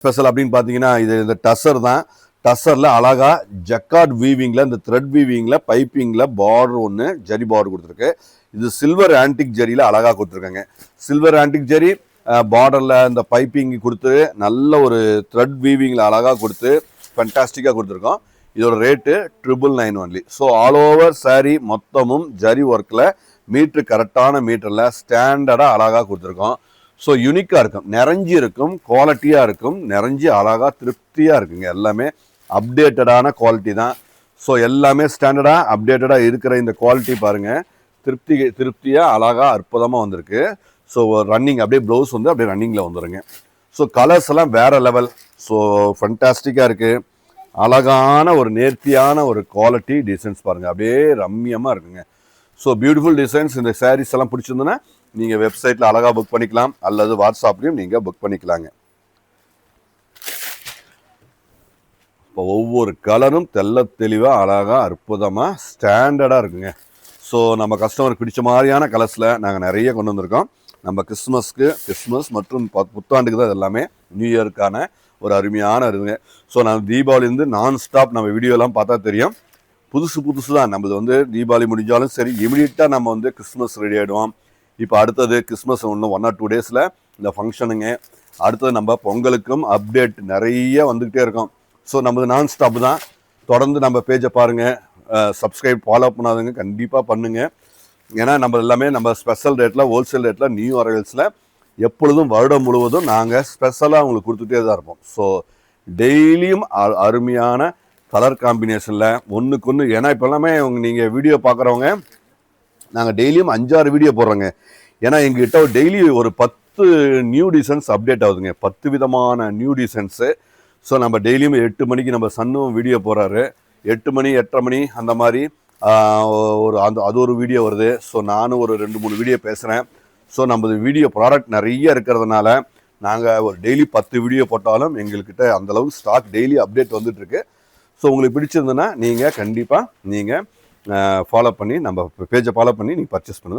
Special அப்படின்னு பார்த்தீங்கன்னா இது இந்த டசர் தான். டசரில் அழகா ஜக்கார்ட் வீவிங்கில் இந்த த்ரெட் வீவிங்கில் பைப்பிங்கில் பார்டர் ஒன்று ஜரி பார்டர் கொடுத்துருக்கு. இது சில்வர் ஆன்டிக் ஜரியில் அழகாக கொடுத்துருக்காங்க. சில்வர் ஆன்டிக் ஜரி பார்டரில் இந்த பைப்பிங் கொடுத்து நல்ல ஒரு த்ரெட் வீவிங்கில் அழகாக கொடுத்து ஃபண்டாஸ்டிக்காக கொடுத்துருக்கோம். இதோட rate 999 only. So all over sari மொத்தமும் ஜரி ஒர்க்கில் மீட்ரு கரெக்டான மீட்டரில் ஸ்டாண்டர்டாக அழகாக கொடுத்துருக்கோம். ஸோ யூனிக்காக இருக்கும், நிறைஞ்சி இருக்கும், குவாலிட்டியாக இருக்கும், நிறைஞ்சி அழகாக திருப்தியாக இருக்குங்க. எல்லாமே அப்டேட்டடான குவாலிட்டி தான். ஸோ எல்லாமே ஸ்டாண்டர்டாக அப்டேட்டடாக இருக்கிற இந்த குவாலிட்டி பாருங்கள், திருப்தியாக அழகாக அற்புதமாக வந்திருக்கு. ஸோ ரன்னிங் அப்படியே ப்ளவுஸ் வந்து அப்படியே ரன்னிங்கில் வந்துடுங்க. ஸோ கலர்ஸ் எல்லாம் வேறு லெவல். ஸோ ஃபண்டாஸ்டிக்காக இருக்குது. அழகான ஒரு நேர்த்தியான ஒரு குவாலிட்டி டிசைன்ஸ் பாருங்கள், அப்படியே ரம்மியமாக இருக்குங்க. So beautiful designs. இந்த சாரீஸ் எல்லாம் பிடிச்சிருந்ததுன்னா நீங்கள் வெப்சைட்டில் அழகாக புக் பண்ணிக்கலாம், அல்லது வாட்ஸ்அப்லேயும் நீங்கள் புக் பண்ணிக்கலாங்க. இப்போ ஒவ்வொரு கலரும் தெல்ல தெளிவாக அழகாக அற்புதமாக ஸ்டாண்டர்டாக இருக்குங்க. ஸோ நம்ம கஸ்டமருக்கு பிடிச்ச மாதிரியான கலர்ஸில் நாங்கள் நிறைய கொண்டு வந்திருக்கோம். நம்ம கிறிஸ்மஸ் மற்றும் புத்தாண்டுக்கு தான் எல்லாமே நியூ இயருக்கான ஒரு அருமையான இருக்குங்க. ஸோ நான் தீபாவளிலேருந்து நான் ஸ்டாப் நம்ம வீடியோலாம் பார்த்தா தெரியும், புதுசு தான். நம்மளது வந்து தீபாவளி முடிஞ்சாலும் சரி இமிடியட்டாக நம்ம வந்து கிறிஸ்மஸ் ரெடி ஆகிடுவோம். இப்போ அடுத்தது கிறிஸ்மஸ் இன்னும் 1 or 2 டேஸில் இந்த ஃபங்க்ஷனுங்க. அடுத்தது நம்ம பொங்கலுக்கும் அப்டேட் நிறைய வந்துக்கிட்டே இருக்கும். ஸோ நம்மளது நான் ஸ்டாப் தான். தொடர்ந்து நம்ம பேஜை பாருங்கள், சப்ஸ்கிரைப் ஃபாலோ பண்ணாதுங்க, கண்டிப்பாக பண்ணுங்கள். ஏன்னா நம்ம எல்லாமே நம்ம ஸ்பெஷல் ரேட்டில் ஹோல்சேல் ரேட்டில் நியூ அரைவல்ஸில் எப்பொழுதும் வருடம் முழுவதும் நாங்கள் ஸ்பெஷலாக உங்களுக்கு கொடுத்துட்டே தான் இருப்போம். ஸோ டெய்லியும் அருமையான கலர் காம்பினேஷனில் ஒன்றுக்கு ஒன்று. ஏன்னா இப்போ எல்லாமே நீங்கள் வீடியோ பார்க்குறவங்க நாங்கள் டெய்லியும் 5-6 வீடியோ போடுறோங்க. ஏன்னா எங்ககிட்ட டெய்லி ஒரு 10 நியூ டிசைன்ஸ் அப்டேட் ஆகுதுங்க, 10 விதமான நியூ டிசைன்ஸு. ஸோ நம்ம டெய்லியும் 8 மணிக்கு நம்ம சன்னும் வீடியோ போடுறாரு, 8 மணி 8:30 மணி அந்த மாதிரி அது ஒரு வீடியோ வருது. ஸோ நானும் ஒரு 2-3 வீடியோ பேசுகிறேன். ஸோ நம்ம வீடியோ ப்ராடக்ட் நிறைய இருக்கிறதுனால நாங்கள் ஒரு டெய்லி 10 வீடியோ போட்டாலும் எங்கள்கிட்ட அந்தளவுக்கு ஸ்டாக் டெய்லி அப்டேட் வந்துட்டுருக்கு. ஸோ உங்களுக்கு பிடிச்சிருந்ததுன்னா நீங்கள் கண்டிப்பாக நீங்கள் ஃபாலோ பண்ணி நம்ம பேஜை ஃபாலோ பண்ணி நீங்கள் பர்ச்சேஸ் பண்ணுங்கள்.